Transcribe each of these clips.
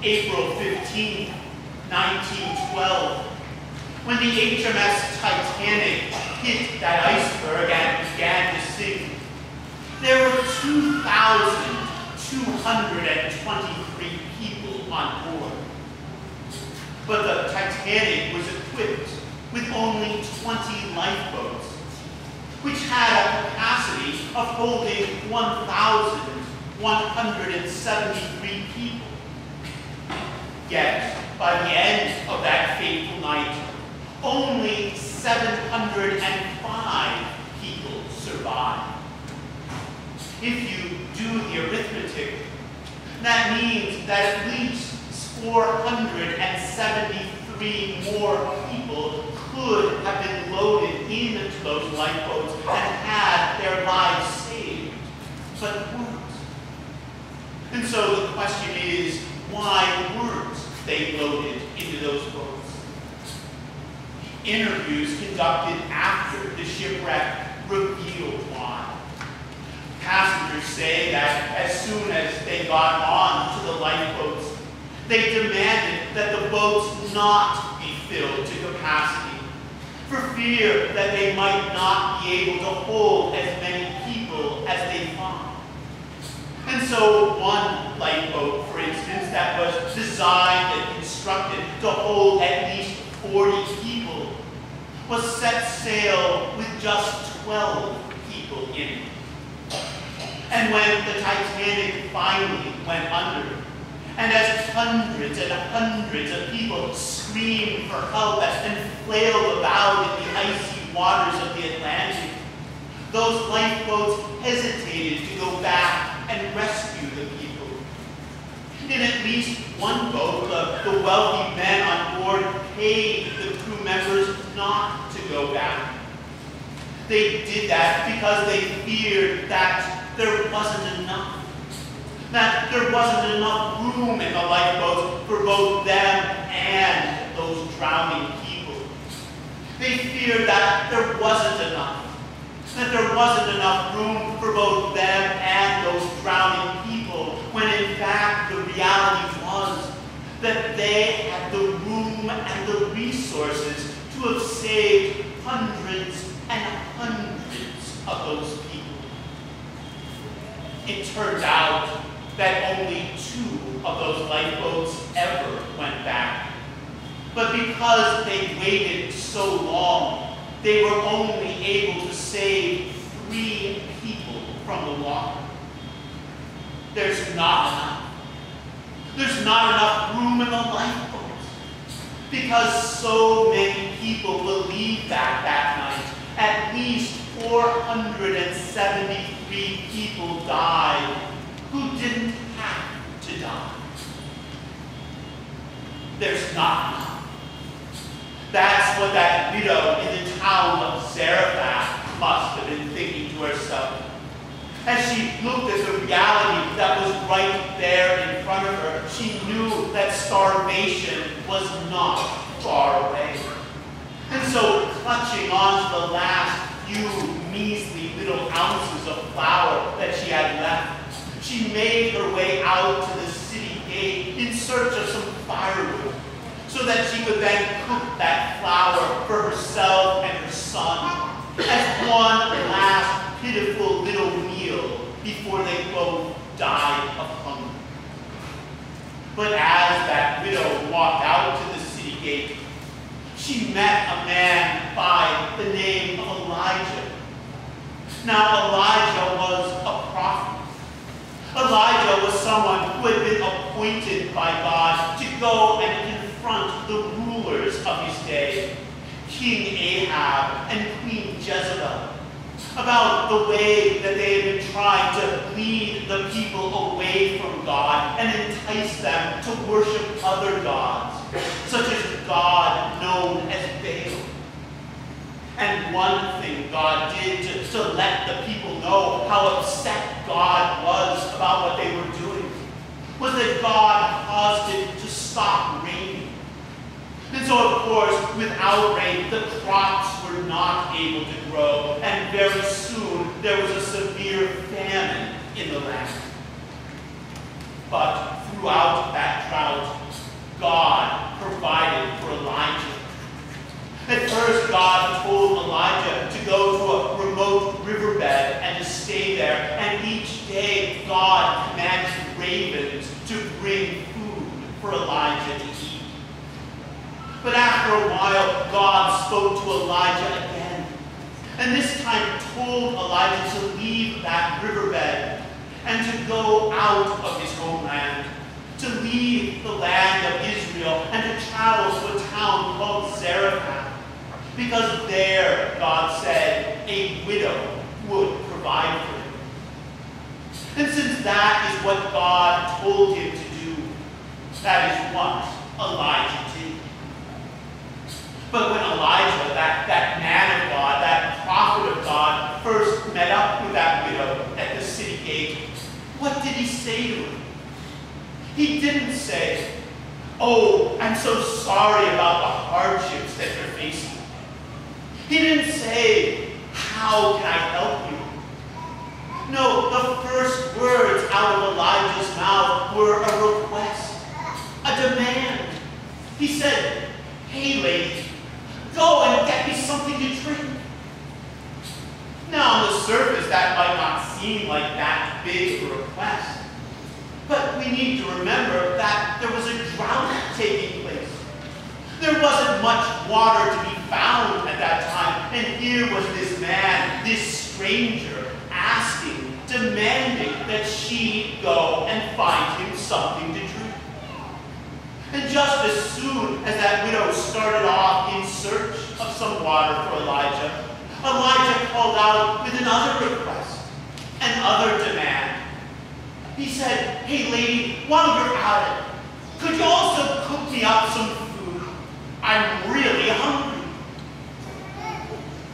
April 15, 1912, when the HMS Titanic hit that iceberg and began to sink, there were 2,223 people on board. But the Titanic was equipped with only 20 lifeboats, which had a capacity of holding 1,173 people. Yet, by the end of that fateful night, only 705 people survived. If you do the arithmetic, that means that at least 473 more people could have been loaded into those lifeboats and had their lives saved, but weren't. And so the question is, why weren't they loaded into those boats? Interviews conducted after the shipwreck revealed why. Passengers say that as soon as they got on to the lifeboats, they demanded that the boats not be filled to capacity, for fear that they might not be able to hold as many people as they thought. And so one lifeboat, for instance, that was designed and constructed to hold at least 40 people, was set sail with just 12 people in it. And when the Titanic finally went under, and as hundreds and hundreds of people screamed for help and flailed about in the icy waters of the Atlantic, those lifeboats hesitated to go back and rescue the people. In at least one boat, the wealthy men on board paid the crew members not to go back. They did that because they feared that there wasn't enough. That there wasn't enough room in the lifeboats for both them and those drowning people. They feared that there wasn't enough. That there wasn't enough room for both them and those drowning people, when in fact the reality was that they had the room and the resources to have saved hundreds and hundreds of those people. It turned out that only 2 of those lifeboats ever went back. But because they waited so long, they were only able to save 3 people from the water. There's not enough. There's not enough room in the lifeboats, because so many people believed that night. At least 473 people died who didn't have to die. There's not enough. That's what that widow in the town of Zarephath must have been thinking to herself, as she looked at the reality that was right there in front of her. She knew that starvation was not far away. And so, clutching on to the last few measly little ounces of flour that she had left, she made her way out to the city gate in search of some firewood, so that she could then cook that flour for herself and her son as one last pitiful little meal before they both died of hunger. But as that widow walked out to the city gate, she met a man by the name of Elijah. Now, Elijah was a prophet. Elijah was someone who had been appointed by God to go and confront the rulers of his day, King Ahab and Queen Jezebel, about the way that they had been trying to lead the people away from God and entice them to worship other gods, such as a god known as Baal. And one thing God did to let the people know how upset God was about what they were doing was that God caused it to stop raining. And so, of course, without rain, the crops were not able to grow, and very soon there was a severe famine in the land. But throughout that drought, God provided for Elijah. At first, God told Elijah to go to a remote riverbed and to stay there. And each day, God commanded ravens to bring food for Elijah to eat. But after a while, God spoke to Elijah again. And this time told Elijah to leave that riverbed and to go out of his homeland, to leave the land of Israel and to travel to a town called Zarephath. Because there, God said, a widow would provide for him. And since that is what God told him to do, that is what Elijah did. But when Elijah, that man of God, that prophet of God, first met up with that widow at the city gate, what did he say to her? He didn't say, "Oh, I'm so sorry about the hardships that you're facing." He didn't say, "How can I help you?" No, the first words out of Elijah's mouth were a request, a demand. He said, "Hey, lady, go and get me something to drink." Now, on the surface, that might not seem like that big a request. But we need to remember that there was a drought taking place. There wasn't much water to be found at that time. And here was this man, this stranger, asking, demanding that she go and find him something to drink. And just as soon as that widow started off in search of some water for Elijah, Elijah called out with another request, another demand. He said, "Hey lady, while you're at it, could you also cook me up some food? I'm really hungry."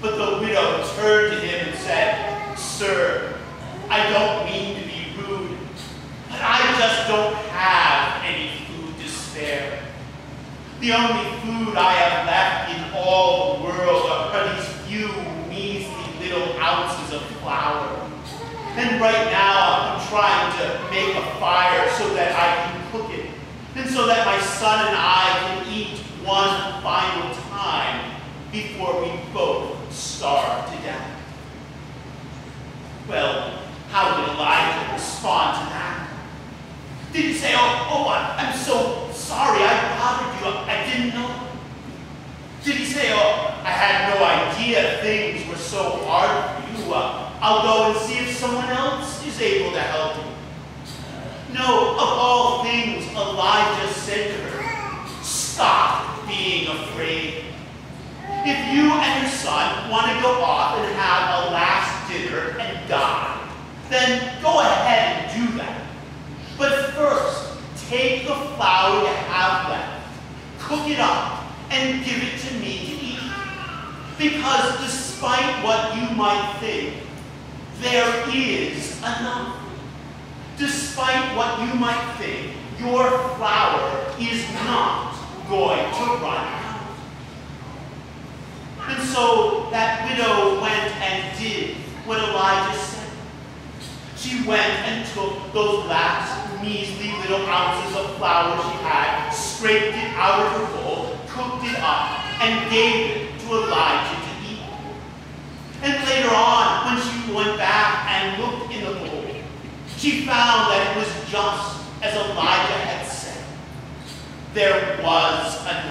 But the widow turned to him and said, "Sir, I don't mean to be rude, but I just don't have any food to spare. The only food I have left in all the world are these few measly little ounces of flour. And right now I'm trying to make a fire so that I can cook it, and so that my son and I can eat one final time before we both starve to death." Well, how did Elijah respond to that? Did he say, I'm so sorry, I bothered you, I didn't know"? Did he say, "I had no idea things were so hard for you, I'll go and see if someone else is able to help you"? No, of all things, Elijah said to her, "Stop being afraid. If you and your son want to go off and have a last dinner and die, then go ahead and do that. But first, take the flour you have left, cook it up, and give it to me to eat. Because despite what you might think, there is enough. Despite what you might think, your flour is not going to run out." And so that widow went and did what Elijah said. She went and took those last measly little ounces of flour she had, scraped it out of her bowl, cooked it up, and gave it to Elijah to eat. And later on, when she went back and looked in the bowl, she found that it was just as Elijah had said. There was enough.